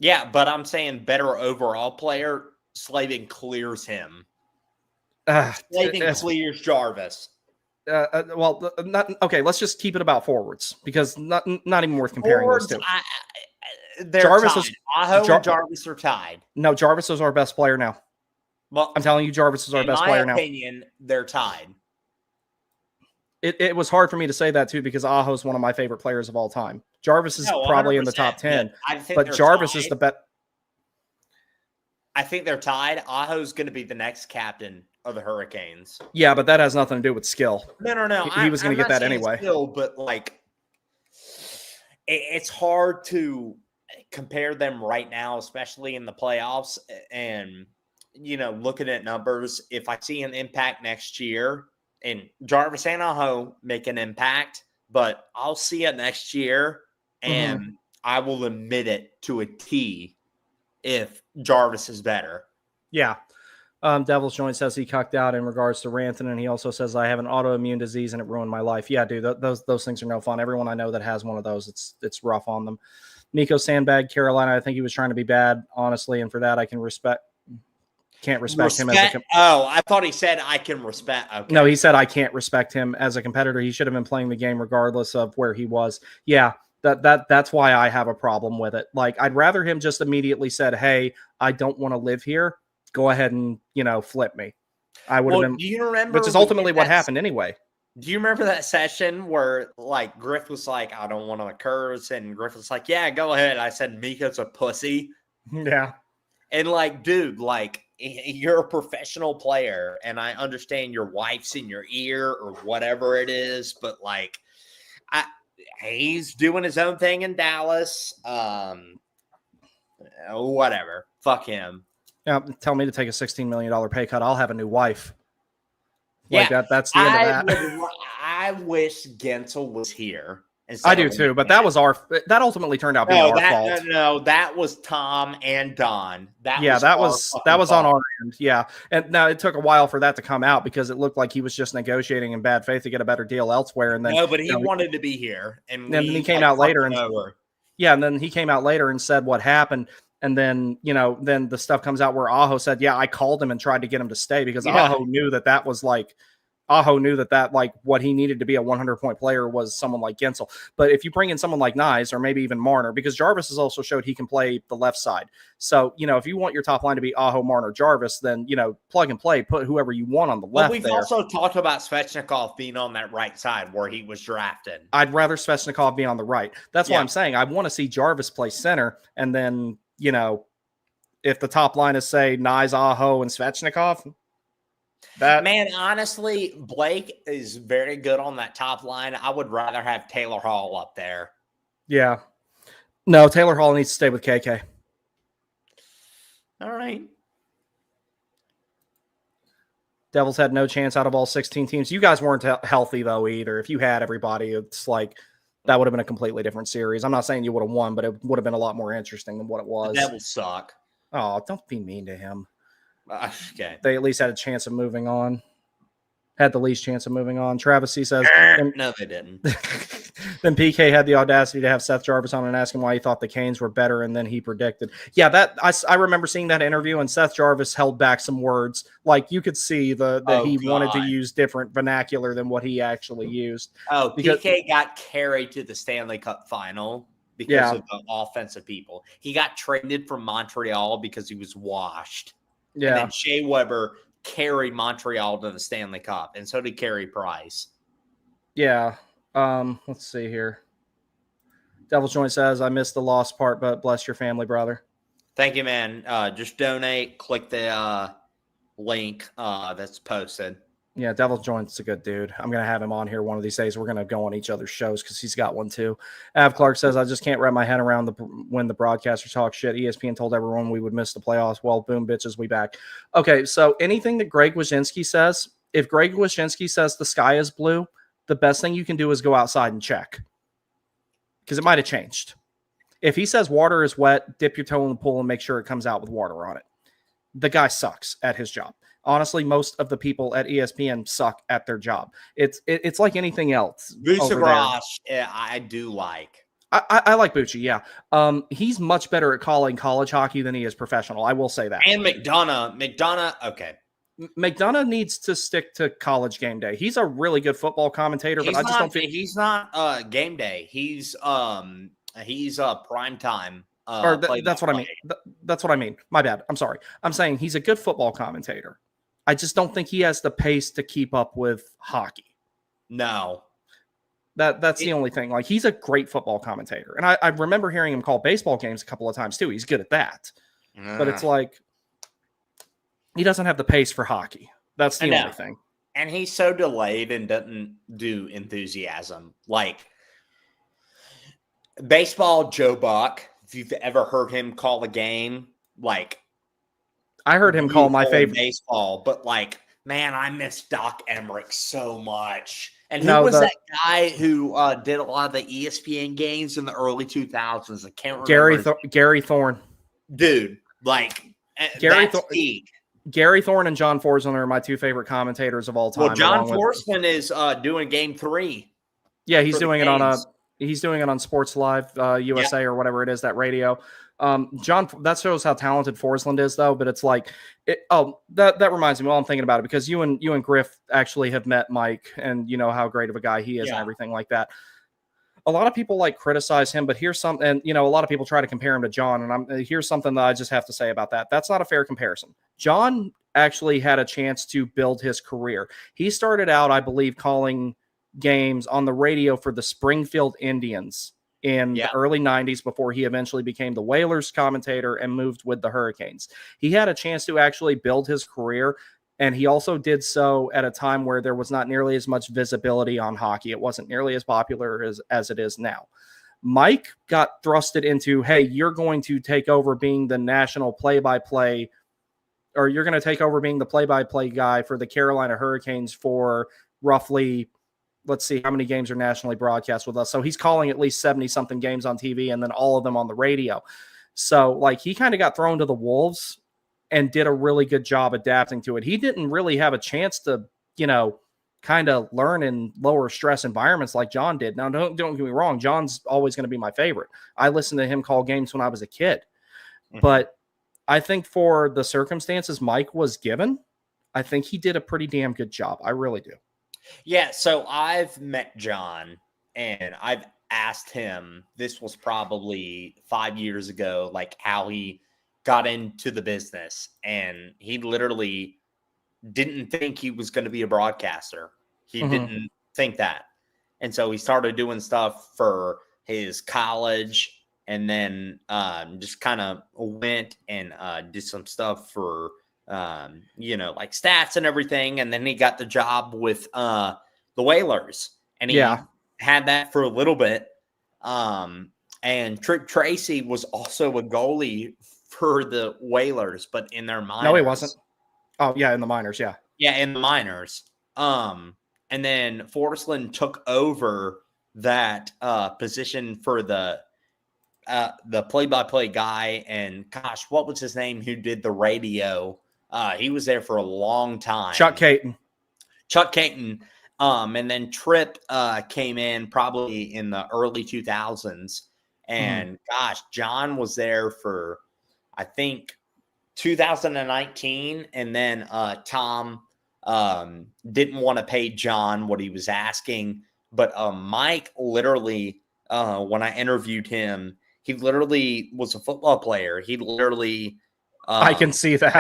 Yeah, but I'm saying better overall player. Slavin clears him. Slavin clears Jarvis. Okay. Let's just keep it about forwards because not even worth comparing Forwards, those two. They're Jarvis tied. Aho and Jarvis are tied. No, Jarvis is our best player now. Well, I'm telling you, Jarvis is our best player now. In my opinion, they're tied. It was hard for me to say that too because Aho is one of my favorite players of all time. Jarvis is probably in the top 10, but Jarvis is the best. I think they're tied. Aho's going to be the next captain of the Hurricanes. Yeah, but that has nothing to do with skill. No. He was going to get that anyway. Skill, but like, it's hard to compare them right now, especially in the playoffs. And looking at numbers, if I see an impact next year, and Jarvis and Aho make an impact, but I'll see it next year, and I will admit it to a T if Jarvis is better. Yeah. Devil's Joint says he cucked out in regards to Ranton, and he also says I have an autoimmune disease and it ruined my life. Yeah, dude, those things are no fun. Everyone I know that has one of those, it's rough on them. Nico Sandbag, Carolina, I think he was trying to be bad, honestly, and for that I can't respect him as a I thought he said I can respect. Okay. No, he said I can't respect him as a competitor. He should have been playing the game regardless of where he was. Yeah, that's why I have a problem with it. Like, I'd rather him just immediately said, "Hey, I don't want to live here. Go ahead and flip me." I would have been. Do you remember? Which is ultimately what happened anyway. Do you remember that session where like Griff was like, "I don't want to curse," and Griff was like, "Yeah, go ahead." I said, "Miko's a pussy." Yeah, and like, dude, like. You're a professional player, and I understand your wife's in your ear or whatever it is, but like, he's doing his own thing in Dallas. Whatever. Fuck him. Yeah, tell me to take a $16 million pay cut. I'll have a new wife. Like that's the end of that. I wish Gensel was here. I do too, but that ultimately turned out being our fault. No, that was Tom and Don. That was on our end. Yeah. And now it took a while for that to come out because it looked like he was just negotiating in bad faith to get a better deal elsewhere. And then no, but he wanted to be here. And then he came out later and then he came out later and said what happened. And then, then the stuff comes out where Aho said, yeah, I called him and tried to get him to stay because Aho knew that was like what he needed to be a 100-point player was someone like Gensel. But if you bring in someone like Nyes or maybe even Marner, because Jarvis has also showed he can play the left side. So, if you want your top line to be Aho, Marner, Jarvis, then, plug and play, put whoever you want on the left. We've also talked about Svechnikov being on that right side where he was drafted. I'd rather Svechnikov be on the right. That's why I'm saying I want to see Jarvis play center. And then, if the top line is, say, Nyes, Aho, and Svechnikov, man, honestly, Blake is very good on that top line. I would rather have Taylor Hall up there. Yeah. No, Taylor Hall needs to stay with KK. All right. Devils had no chance out of all 16 teams. You guys weren't healthy, though, either. If you had everybody, it's like that would have been a completely different series. I'm not saying you would have won, but it would have been a lot more interesting than what it was. The Devils suck. Oh, don't be mean to him. Okay. They at least had a chance of moving on. Had the least chance of moving on. Travis C says, no, they didn't. Then PK had the audacity to have Seth Jarvis on and ask him why he thought the Canes were better, and then he predicted. Yeah, that I remember seeing that interview, and Seth Jarvis held back some words. Like you could see that he wanted to use different vernacular than what he actually used. Oh, PK got carried to the Stanley Cup final because of the offensive people. He got traded from Montreal because he was washed. Yeah. And then Shea Weber carried Montreal to the Stanley Cup, and so did Carey Price. Yeah. Let's see here. Devil's Joint says, I missed the lost part, but bless your family, brother. Thank you, man. Just donate. Click the link that's posted. Yeah, Devil's Joint's a good dude. I'm going to have him on here one of these days. We're going to go on each other's shows because he's got one too. Av Clark says, I just can't wrap my head around when the broadcasters talk shit. ESPN told everyone we would miss the playoffs. Well, boom, bitches, we back. Okay, so anything that Greg Wyshynski says, if Greg Wyshynski says the sky is blue, the best thing you can do is go outside and check because it might have changed. If he says water is wet, dip your toe in the pool and make sure it comes out with water on it. The guy sucks at his job. Honestly, most of the people at ESPN suck at their job. It's like anything else. Vucevic, I do like. I like Bucci, yeah. He's much better at calling college hockey than he is professional. I will say that. And McDonough, okay. McDonough needs to stick to College Game Day. He's a really good football commentator, but I just don't feel he's not game day. He's prime time. That's what I mean. That's what I mean. My bad. I'm sorry. I'm saying he's a good football commentator. I just don't think he has the pace to keep up with hockey. No. That's the only thing. Like, he's a great football commentator. And I remember hearing him call baseball games a couple of times too. He's good at that. But it's like, he doesn't have the pace for hockey. That's the only thing. And he's so delayed and doesn't do enthusiasm. Like, baseball, Joe Buck, if you've ever heard him call a game, like, I heard him call my favorite baseball, but like, man, I miss Doc Emmerich so much. And who was that guy who did a lot of the ESPN games in the early 2000s? I can't remember. Gary Thorne. Dude, like, Gary Thorne and John Forsman are my two favorite commentators of all time. Well, John Forsman is doing Game 3. Yeah, he's doing it on Sports Live USA or whatever it is, that radio. John, that shows how talented Forsland is, though. But it's like, that reminds me. Well, I'm thinking about it because you and Griff actually have met Mike, and you know how great of a guy he is and everything like that. A lot of people like criticize him, but here's something, and a lot of people try to compare him to John, and here's something that I just have to say about that. That's not a fair comparison. John actually had a chance to build his career. He started out, I believe, calling games on the radio for the Springfield Indians in the early 90s before he eventually became the Whalers commentator and moved with the Hurricanes. He had a chance to actually build his career, and he also did so at a time where there was not nearly as much visibility on hockey. It wasn't nearly as popular as it is now. Mike got thrusted into, hey, you're going to take over being the national play-by-play, or you're going to take over being the play-by-play guy for the Carolina Hurricanes for roughly, let's see, how many games are nationally broadcast with us. So he's calling at least 70-something games on TV and then all of them on the radio. So, like, he kind of got thrown to the wolves and did a really good job adapting to it. He didn't really have a chance to, kind of learn in lower stress environments like John did. Now, don't get me wrong. John's always going to be my favorite. I listened to him call games when I was a kid. Mm-hmm. But I think for the circumstances Mike was given, I think he did a pretty damn good job. I really do. Yeah, so I've met John, and I've asked him, this was probably 5 years ago, like how he got into the business, and he literally didn't think he was going to be a broadcaster. He didn't think that. And so he started doing stuff for his college, and then just kind of went and did some stuff for like stats and everything. And then he got the job with the Whalers, and he had that for a little bit. And Trick Tracy was also a goalie for the Whalers, but in their minors. No, he wasn't. Oh, yeah, in the minors, yeah. Yeah, in the minors. And then Forsland took over that position for the play-by-play guy. And gosh, what was his name who did the radio? He was there for a long time. Chuck Caton. And then Tripp came in probably in the early 2000s. And gosh, John was there for, I think, 2019. And then Tom didn't want to pay John what he was asking. But Mike literally, when I interviewed him, he literally was a football player. He literally... I can see that.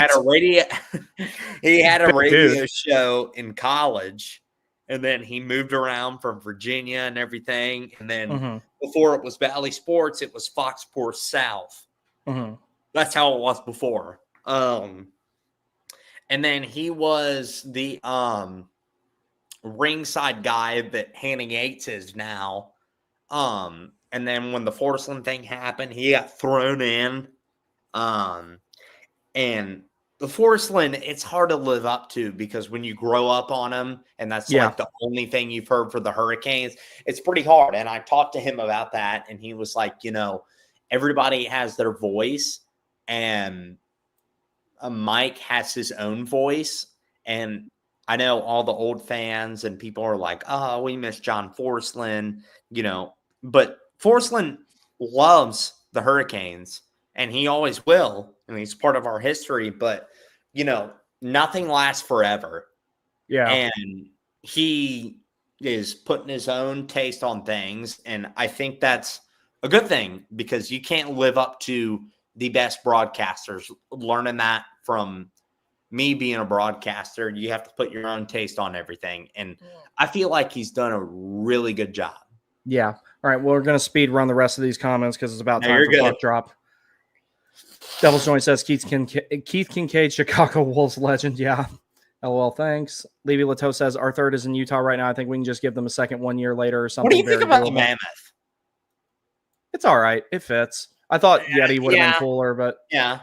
He had a radio show in college, and then he moved around from Virginia and everything. And then before it was Valley Sports, it was Fox Sports South. That's how it was before. And then he was the ringside guy that Hanning Yates is now. And then when the Forsland thing happened, he got thrown in. And the Forsland, it's hard to live up to because when you grow up on him and that's like the only thing you've heard for the Hurricanes, it's pretty hard. And I talked to him about that, and he was like, everybody has their voice, and Mike has his own voice. And I know all the old fans and people are like, oh, we miss John Forsland, but Forsland loves the Hurricanes, and he always will. I mean, he's part of our history, but, nothing lasts forever. Yeah. And he is putting his own taste on things, and I think that's a good thing because you can't live up to the best broadcasters. Learning that from me being a broadcaster, you have to put your own taste on everything, and I feel like he's done a really good job. Yeah. All right. Well, we're going to speed run the rest of these comments because it's about time for puck drop. Devil's Joint says Keith Kincaid, Chicago Wolves legend. Yeah. LOL, thanks. Levy Lato says our third is in Utah right now. I think we can just give them a second 1 year later or something. What do you think about the Mammoth? It's all right. It fits. I thought Yeti would have been cooler, but yeah.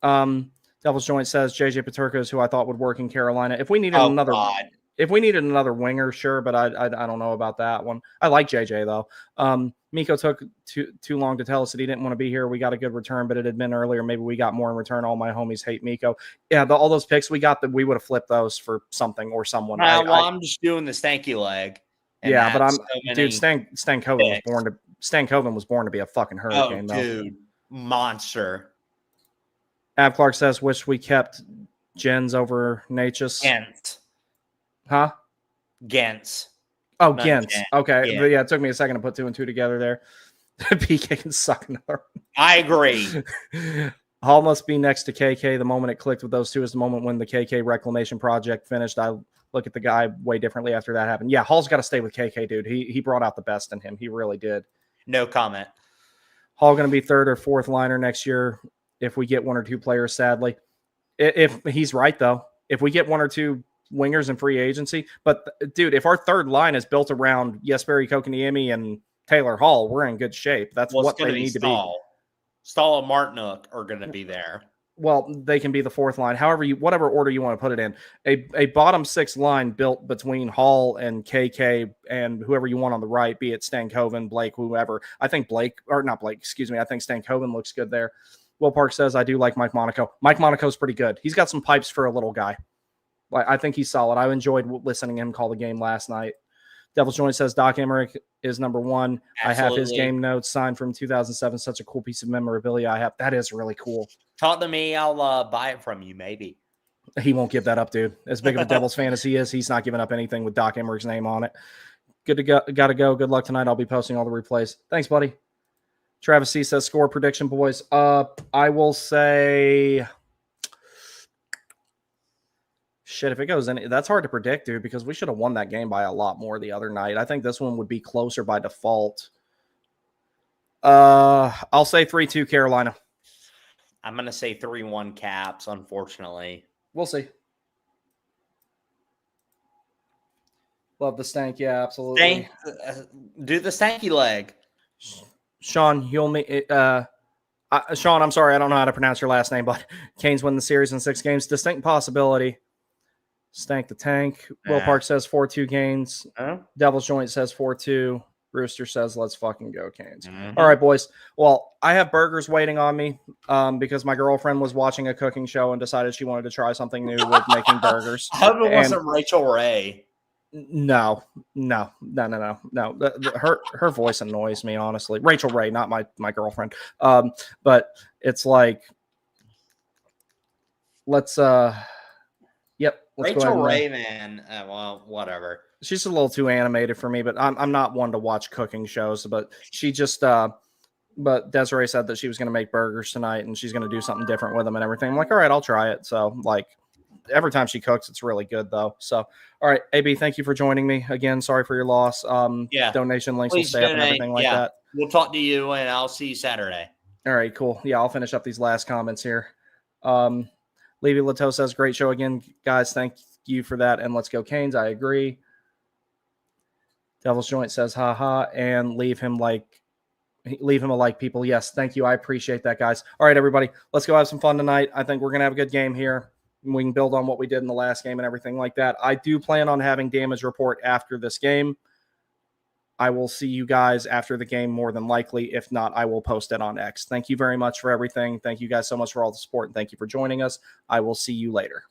Devil's Joint says JJ Paterka is who I thought would work in Carolina. If we needed another winger, sure, but I don't know about that one. I like JJ though. Miko took too long to tell us that he didn't want to be here. We got a good return, but it had been earlier. Maybe we got more in return. All my homies hate Miko. Yeah, all those picks we got, that we would have flipped those for something or someone. I'm just doing the stanky leg. Yeah, but Stankoven was born to be a fucking hurricane. Oh, dude, monster. Ab Clark says, wish we kept Jens over Natchez. Gens. Huh? Gens. Oh, Gens. Okay. Yeah. But yeah, it took me a second to put 2 and 2 together there. PK can suck another. I agree. Hall must be next to KK. The moment it clicked with those two is the moment when the KK reclamation project finished. I look at the guy way differently after that happened. Yeah, Hall's got to stay with KK, dude. He brought out the best in him. He really did. No comment. Hall going to be third or fourth liner next year if we get 1 or 2 players, sadly. If he's right, though. If we get 1 or 2 wingers in free agency. But, dude, if our third line is built around Jesperi Kotkaniemi and Taylor Hall, we're in good shape. That's what they need to be. Stahl and Martinook are going to be there. Well, they can be the fourth line. However, whatever order you want to put it in. A bottom 6 line built between Hall and KK and whoever you want on the right, be it Stankoven, Blake, whoever. I think I think Stankoven looks good there. Will Park says, I do like Mike Monaco. Mike Monaco's pretty good. He's got some pipes for a little guy. I think he's solid. I enjoyed listening to him call the game last night. Devil's Joint says Doc Emmerich is number 1. Absolutely. I have his game notes signed from 2007. Such a cool piece of memorabilia I have. That is really cool. Talk to me. I'll buy it from you, maybe. He won't give that up, dude. As big of a Devils fan as he is, he's not giving up anything with Doc Emmerich's name on it. Good to go. Got to go. Good luck tonight. I'll be posting all the replays. Thanks, buddy. Travis C says score prediction, boys. I will say... Shit, if it goes in, that's hard to predict, dude, because we should have won that game by a lot more the other night. I think this one would be closer by default. I'll say 3-2 Carolina. I'm going to say 3-1 Caps, unfortunately. We'll see. Love the stank, yeah, absolutely. Do the stanky leg. Sean, Sean, I'm sorry, I don't know how to pronounce your last name, but Canes win the series in 6 games. Distinct possibility. Stank the tank. Will Park says 4-2 Canes. Devil's Joint says 4-2. Rooster says, let's fucking go, Canes. All right, boys. Well, I have burgers waiting on me because my girlfriend was watching a cooking show and decided she wanted to try something new with making burgers. I hope it wasn't Rachel Ray. No. Her voice annoys me, honestly. Rachel Ray, not my girlfriend. But it's like, let's Rachel Ray, man. Well, whatever. She's a little too animated for me, but I'm not one to watch cooking shows. But she just, but Desiree said that she was going to make burgers tonight and she's going to do something different with them and everything. I'm like, all right, I'll try it. So like every time she cooks, it's really good though. So, all right, AB, thank you for joining me again. Sorry for your loss. Donation links will stay up and everything like that. We'll talk to you and I'll see you Saturday. All right, cool. Yeah, I'll finish up these last comments here. Levy Lato says, great show again, guys. Thank you for that. And let's go Canes. I agree. Devil's Joint says, haha, and leave him a like, people. Yes, thank you. I appreciate that, guys. All right, everybody, let's go have some fun tonight. I think we're going to have a good game here. We can build on what we did in the last game and everything like that. I do plan on having damage report after this game. I will see you guys after the game more than likely. If not, I will post it on X. Thank you very much for everything. Thank you guys so much for all the support, and thank you for joining us. I will see you later.